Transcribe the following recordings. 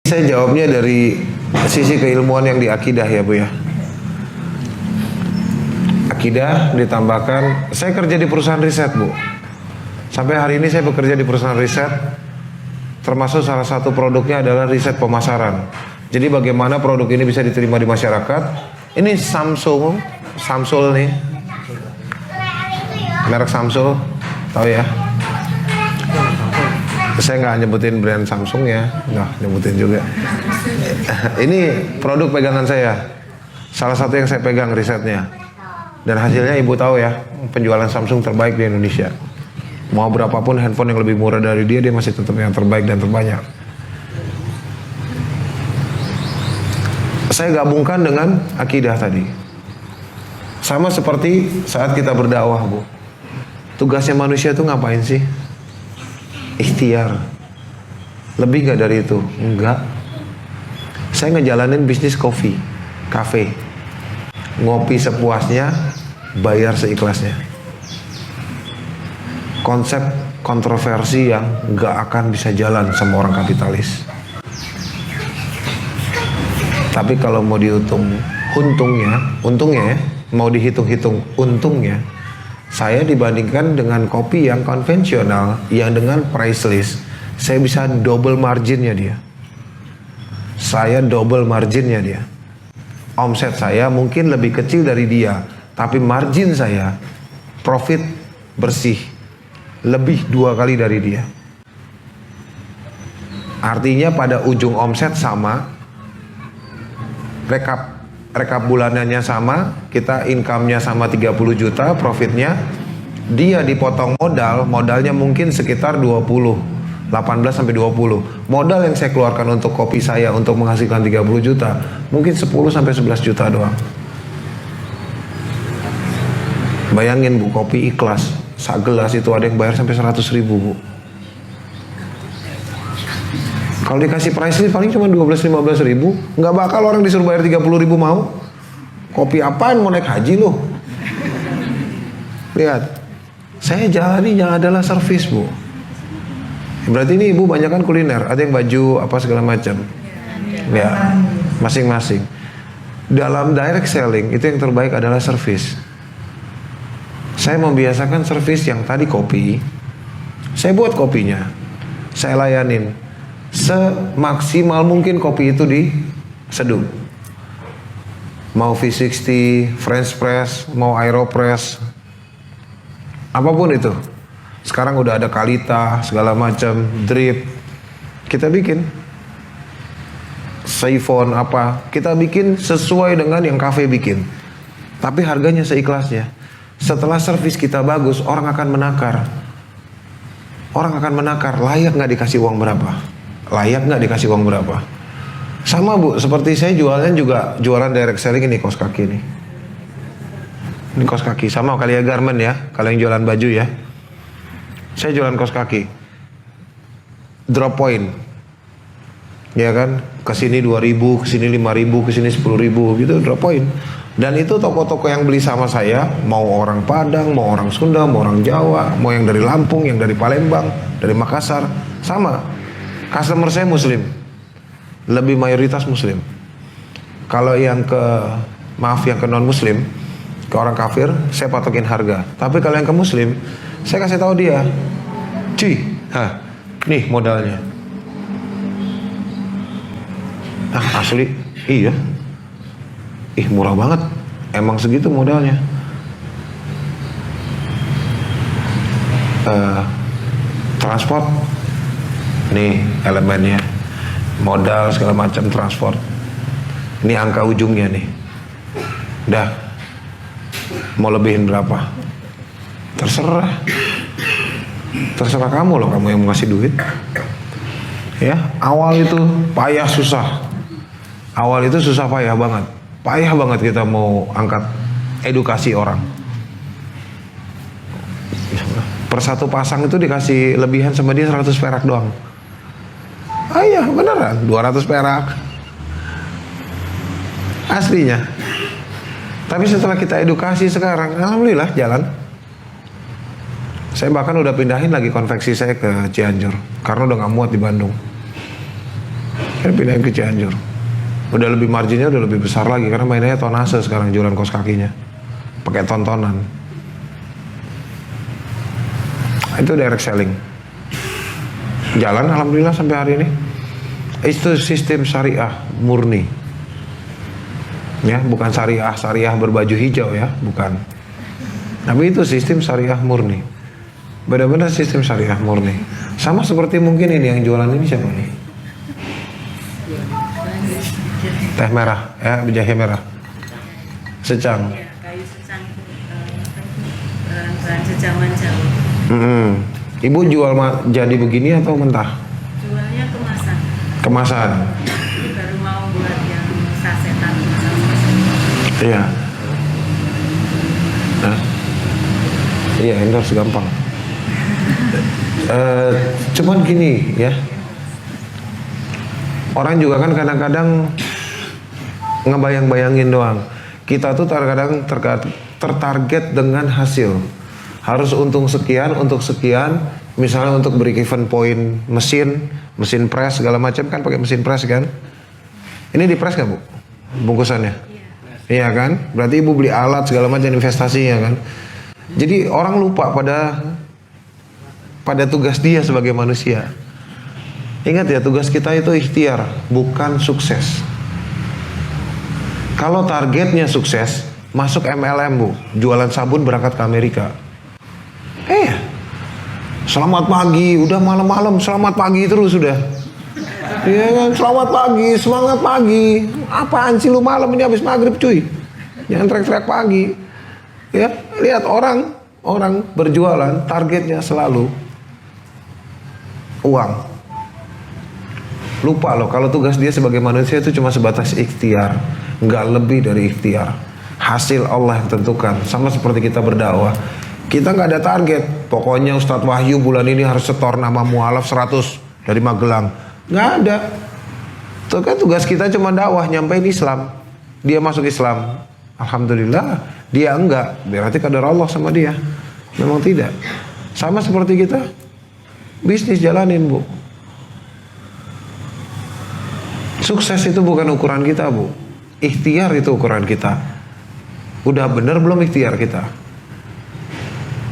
Saya jawabnya dari sisi keilmuan yang di akidah ya Bu ya. Akidah ditambahkan, saya kerja di perusahaan riset Bu. Sampai hari ini saya bekerja di perusahaan riset, termasuk salah satu produknya adalah riset pemasaran. Jadi bagaimana produk ini bisa diterima di masyarakat. Ini Samsung nih, merek Samsung, tahu ya? Saya nggak nyebutin brand Samsung ya, nggak nyebutin juga. Ini produk pegangan saya, salah satu yang saya pegang risetnya. Dan hasilnya ibu tahu ya, penjualan Samsung terbaik di Indonesia. Mau berapapun handphone yang lebih murah dari dia, dia masih tetap yang terbaik dan terbanyak. Saya gabungkan dengan akidah tadi. Sama seperti saat kita berdakwah Bu. Tugasnya manusia itu ngapain sih? Ikhtiar. Lebih gak dari itu? Enggak. Saya ngejalanin bisnis kopi, kafe. Ngopi sepuasnya, bayar seikhlasnya. Konsep kontroversi yang gak akan bisa jalan sama orang kapitalis. Tapi kalau mau dihitung untungnya ya, mau dihitung-hitung untungnya, saya dibandingkan dengan kopi yang konvensional, yang dengan price list, saya bisa double marginnya dia. Saya double marginnya dia. Omset saya mungkin lebih kecil dari dia, tapi margin saya, profit bersih, lebih 2 kali dari dia. Artinya pada ujung omset sama, rekap bulanannya sama, kita income-nya sama 30 juta, profitnya, dia dipotong modalnya mungkin sekitar 18 sampai 20. Modal yang saya keluarkan untuk kopi saya untuk menghasilkan 30 juta, mungkin 10 sampai 11 juta doang. Bayangin Bu, kopi ikhlas, segelas itu ada yang bayar sampai 100 ribu Bu. Kalau dikasih price list paling cuma 12-15 ribu, nggak bakal orang disuruh bayar 30 ribu mau. Kopi apaan mau naik haji loh? Lihat, saya jalaninya adalah servis Bu. Berarti ini ibu banyak kan kuliner, ada yang baju apa segala macam. Ya, masing-masing. Dalam direct selling itu yang terbaik adalah servis. Saya membiasakan servis yang tadi kopi. Saya buat kopinya, saya layanin. Semaksimal mungkin kopi itu diseduh. Mau V60, French press, mau Aeropress, apapun itu. Sekarang udah ada Kalita, segala macam, drip. Kita bikin siphon apa, kita bikin sesuai dengan yang kafe bikin. Tapi harganya seikhlasnya. Setelah servis kita bagus, orang akan menakar. Orang akan menakar, layak nggak dikasih uang berapa? Layak nggak dikasih uang berapa? Sama Bu, seperti saya jualan juga, jualan direct selling ini kaos kaki nih. Ini kaos kaki, sama kali ya garment ya, kalau yang jualan baju ya. Saya jualan kaos kaki. Drop point. Ya kan, kesini 2.000, kesini 5.000, kesini 10.000 gitu drop point. Dan itu toko-toko yang beli sama saya, mau orang Padang, mau orang Sunda, mau orang Jawa, mau yang dari Lampung, yang dari Palembang, dari Makassar, sama. Customer saya muslim, lebih mayoritas muslim. Kalau yang ke non muslim, ke orang kafir, saya patokin harga. Tapi kalau yang ke muslim, saya kasih tahu dia, cuy, nih modalnya. Asli, iya, murah banget, emang segitu modalnya. Transport, nih elemennya, modal segala macam, transport. Ini angka ujungnya nih. Dah, mau lebihin berapa? Terserah. Terserah kamu loh, kamu yang mau ngasih duit. Ya, awal itu payah susah. Awal itu susah payah banget. Payah banget kita mau angkat edukasi orang. Per satu pasang itu dikasih lebihan sama dia 100 perak doang. Iya beneran 200 perak aslinya. Tapi setelah kita edukasi sekarang, alhamdulillah jalan. Saya bahkan udah pindahin lagi konveksi saya ke Cianjur karena udah gak muat di Bandung. Saya pindahin ke Cianjur. Udah lebih marginnya udah lebih besar lagi karena mainnya tonase sekarang jualan kaos kakinya. Pakai tontonan. Itu direct selling. Jalan alhamdulillah sampai hari ini. Itu sistem syariah murni. Ya, bukan syariah berbaju hijau ya, bukan. Tapi itu sistem syariah murni. Benar-benar sistem syariah murni. Sama seperti mungkin ini yang jualan ini siapa nih? Teh merah, ya, jahe merah. Secang. Ya, kayu secang itu bahan sejaman Jawa. Ibu jual jadi begini atau mentah? Jualnya kemasan. Kemasan. Ini baru mau buat yang sasetan. Iya. Nah. Iya, endorse gampang. Cuman gini ya. Orang juga kan kadang-kadang ngebayang-bayangin doang. Kita tuh terkadang tertarget dengan hasil. Harus untung sekian, untuk sekian. Misalnya untuk break even point mesin press segala macam kan pakai mesin press kan. Ini di press nggak Bu? Bungkusannya? Iya kan? Berarti Ibu beli alat segala macam investasinya kan. Jadi orang lupa pada tugas dia sebagai manusia. Ingat ya, tugas kita itu ikhtiar, bukan sukses. Kalau targetnya sukses, masuk MLM Bu, jualan sabun berangkat ke Amerika. Selamat pagi, udah malam-malam selamat pagi terus sudah. Iya kan, selamat pagi, semangat pagi. Apaan sih lu malam ini habis maghrib cuy? Jangan teriak-teriak pagi. Ya, lihat orang berjualan targetnya selalu uang. Lupa loh kalau tugas dia sebagai manusia itu cuma sebatas ikhtiar, nggak lebih dari ikhtiar. Hasil Allah yang tentukan. Sama seperti kita berdakwah, kita nggak ada target. Pokoknya Ustadz Wahyu bulan ini harus setor nama mualaf 100 dari Magelang. Nggak ada. Itu kan tugas kita cuma dakwah, nyampein Islam. Dia masuk Islam, alhamdulillah. Dia enggak, berarti kadar Allah sama dia. Memang tidak. Sama seperti kita, bisnis jalanin Bu. Sukses itu bukan ukuran kita Bu. Ikhtiar itu ukuran kita. Udah bener belum ikhtiar kita?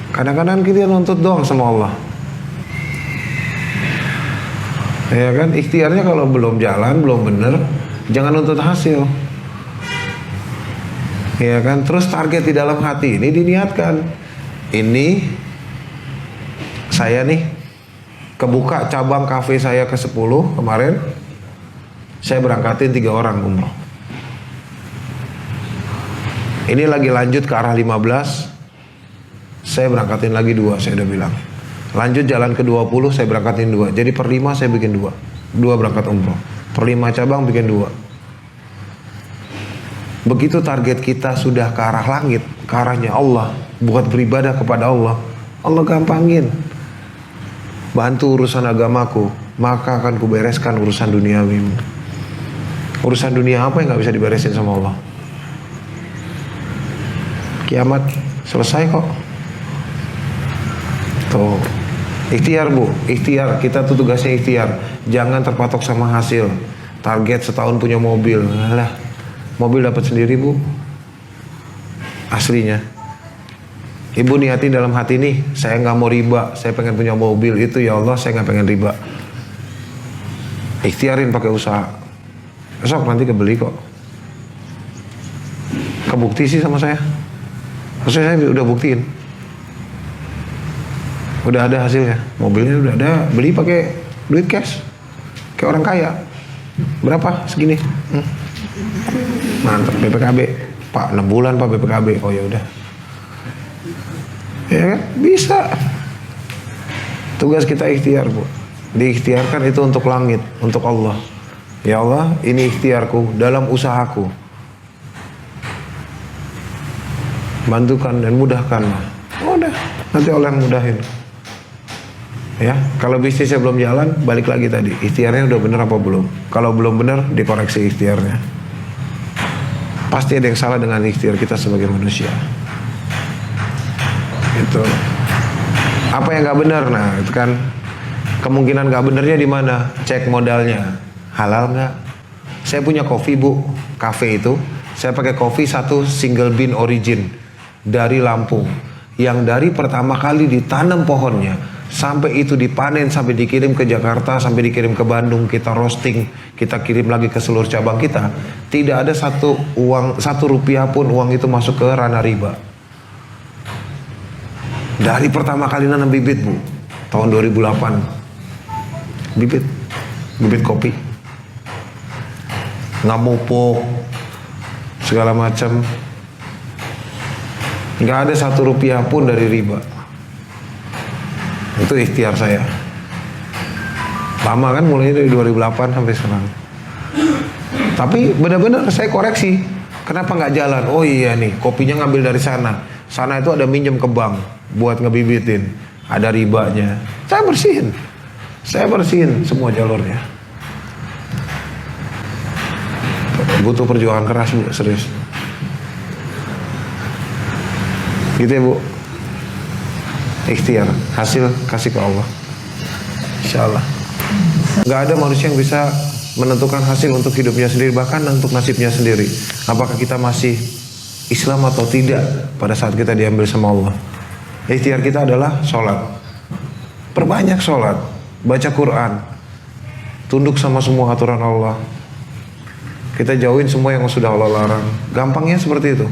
Kadang-kadang kita nuntut doang sama Allah. Ya kan, ikhtiarnya kalau belum jalan, belum bener, jangan nuntut hasil. Ya kan, terus target di dalam hati ini diniatkan. Ini saya nih kebuka cabang kafe saya ke-10 kemarin. Saya berangkatin 3 orang umroh. Ini lagi lanjut ke arah 15. Saya berangkatin lagi 2, saya udah bilang. Lanjut jalan ke 20, saya berangkatin 2. Jadi per 5 saya bikin 2. 2 berangkat umroh. Per 5 cabang bikin 2. Begitu target kita sudah ke arah langit, ke arahnya Allah, buat beribadah kepada Allah, Allah gampangin. Bantu urusan agamaku, maka akan kubereskan urusan duniawimu. Urusan dunia apa yang gak bisa diberesin sama Allah? Kiamat selesai kok. Tuh, ikhtiar Bu, ikhtiar. Kita tuh tugasnya ikhtiar. Jangan terpatok sama hasil. Target setahun punya mobil, lah, mobil dapat sendiri Bu. Aslinya. Ibu niatin dalam hati nih, saya nggak mau riba, saya pengen punya mobil itu ya Allah, saya nggak pengen riba. Ikhtiarin pakai usaha. Besok nanti kebeli kok. Kebukti sih sama saya. Maksudnya saya udah buktiin. Udah ada hasilnya, mobilnya udah ada, beli pakai duit cash, kayak orang kaya. Berapa? Segini. Mantap, BPKB. Pak, 6 bulan Pak BPKB. Oh ya udah. Ya kan? Bisa. Tugas kita ikhtiar Bu. Diikhtiarkan itu untuk langit, untuk Allah. Ya Allah, ini ikhtiarku dalam usahaku. Bantukan dan mudahkan. Udah, nanti Allah yang mudahin. Ya, kalau bisnisnya belum jalan, balik lagi tadi. Ikhtiarnya udah bener apa belum? Kalau belum bener, dikoreksi ikhtiarnya. Pasti ada yang salah dengan ikhtiar kita sebagai manusia. Itu. Apa yang nggak benar? Nah, itu kan kemungkinan nggak benernya di mana? Cek modalnya. halal nggak? Saya punya kopi bu, kafe itu. Saya pakai kopi satu single bean origin dari Lampung. Yang dari pertama kali ditanam pohonnya, sampai itu dipanen, sampai dikirim ke Jakarta, sampai dikirim ke Bandung, kita roasting, kita kirim lagi ke seluruh cabang kita. Tidak ada satu rupiah pun uang itu masuk ke ranah riba. Dari pertama kali nanam bibit bu, tahun 2008. Bibit kopi. Nggak mupuk, segala macam. Nggak ada satu rupiah pun dari riba. Itu ikhtiar saya. Lama kan, mulai dari 2008 sampai sekarang. Tapi benar-benar saya koreksi. Kenapa nggak jalan? Oh iya nih, kopinya ngambil dari sana. Sana itu ada minjem ke bank buat ngebibitin. Ada ribanya. Saya bersihin semua jalurnya. Butuh perjuangan keras bu, serius. Gitu ya bu. Ikhtiar, hasil kasih ke Allah. Insya Allah. Gak ada manusia yang bisa menentukan hasil untuk hidupnya sendiri, bahkan untuk nasibnya sendiri. Apakah kita masih Islam atau tidak pada saat kita diambil sama Allah. Ikhtiar kita adalah sholat. Perbanyak sholat, baca Quran, tunduk sama semua aturan Allah. Kita jauhin semua yang sudah Allah larang. Gampangnya seperti itu.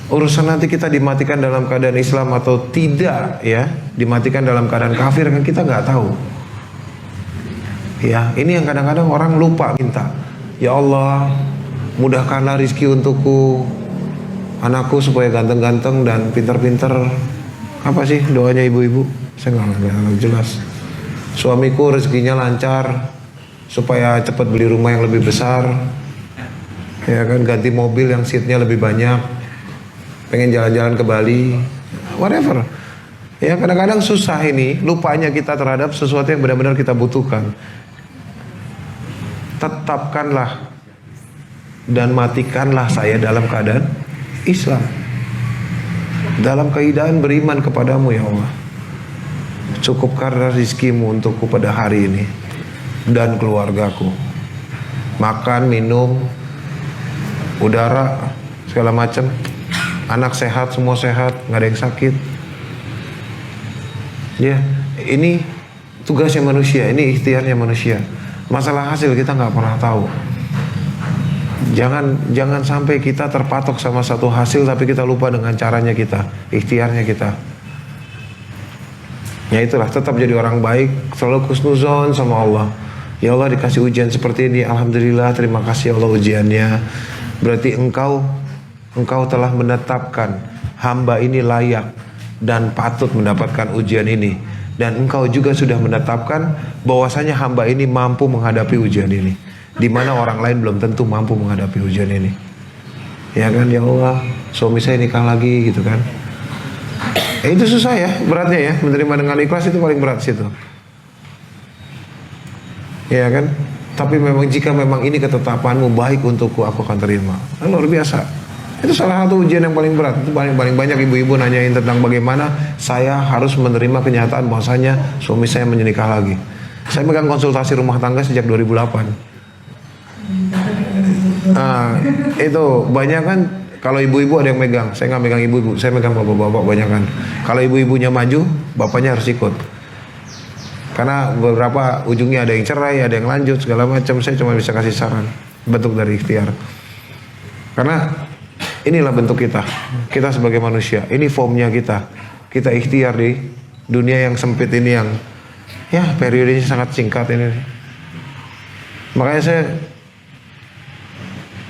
Urusan nanti kita dimatikan dalam keadaan Islam atau tidak, ya, dimatikan dalam keadaan kafir kan kita nggak tahu. Ya, ini yang kadang-kadang orang lupa minta. Ya Allah, mudahkanlah rizki untukku, anakku supaya ganteng-ganteng dan pintar-pintar. Apa sih doanya ibu-ibu? Saya nggak jelas. Suamiku rezekinya lancar, supaya cepat beli rumah yang lebih besar. Ya kan, ganti mobil yang seatnya lebih banyak. Pengen jalan-jalan ke Bali, whatever. Ya kadang-kadang susah ini, lupanya kita terhadap sesuatu yang benar-benar kita butuhkan. Tetapkanlah dan matikanlah saya dalam keadaan Islam, dalam keadaan beriman kepadamu ya Allah. Cukupkanlah rizkimu untukku pada hari ini dan keluargaku. Makan, minum, udara, segala macam. Anak sehat, semua sehat, nggak ada yang sakit. Ya, ini tugasnya manusia, ini ikhtiarnya manusia. Masalah hasil kita nggak pernah tahu. Jangan sampai kita terpatok sama satu hasil tapi kita lupa dengan caranya kita, ikhtiarnya kita. Ya itulah, tetap jadi orang baik, selalu husnuzon sama Allah. Ya Allah, dikasih ujian seperti ini, alhamdulillah, terima kasih Allah ujiannya. Berarti engkau telah menetapkan hamba ini layak dan patut mendapatkan ujian ini. Dan engkau juga sudah menetapkan bahwasanya hamba ini mampu menghadapi ujian ini, di mana orang lain belum tentu mampu menghadapi ujian ini. Ya kan, ya Allah, suami saya nikah lagi gitu kan. Itu susah ya, beratnya ya, menerima dengan ikhlas itu paling berat situ. Ya kan, tapi memang jika memang ini ketetapanmu baik untukku, aku akan terima. Luar biasa. Itu salah satu ujian yang paling berat. Itu paling banyak ibu-ibu nanyain tentang bagaimana saya harus menerima kenyataan bahwasanya suami saya menikah lagi. Saya megang konsultasi rumah tangga sejak 2008. Nah, itu banyak kan. Kalau ibu-ibu ada yang megang, saya nggak megang ibu-ibu, saya megang bapak-bapak banyak kan. Kalau ibu-ibunya maju, bapaknya harus ikut. Karena beberapa ujungnya ada yang cerai, ada yang lanjut segala macam. Saya cuma bisa kasih saran, bentuk dari ikhtiar. Karena inilah bentuk kita sebagai manusia. Ini formnya kita ikhtiar di dunia yang sempit ini, yang ya periodenya sangat singkat ini. Makanya saya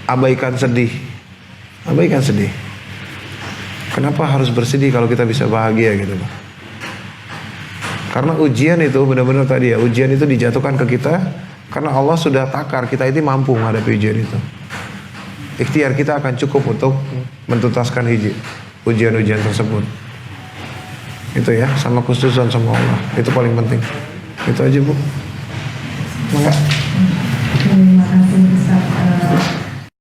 abaikan sedih. Kenapa harus bersedih kalau kita bisa bahagia gitu loh? Karena ujian itu benar-benar tadi ya, ujian itu dijatuhkan ke kita karena Allah sudah takar kita ini mampu menghadapi ujian itu. Ikhtiar kita akan cukup untuk mentuntaskan ujian-ujian tersebut. Itu ya, sama khususan sama Allah. Itu paling penting. Itu aja Bu. Enggak.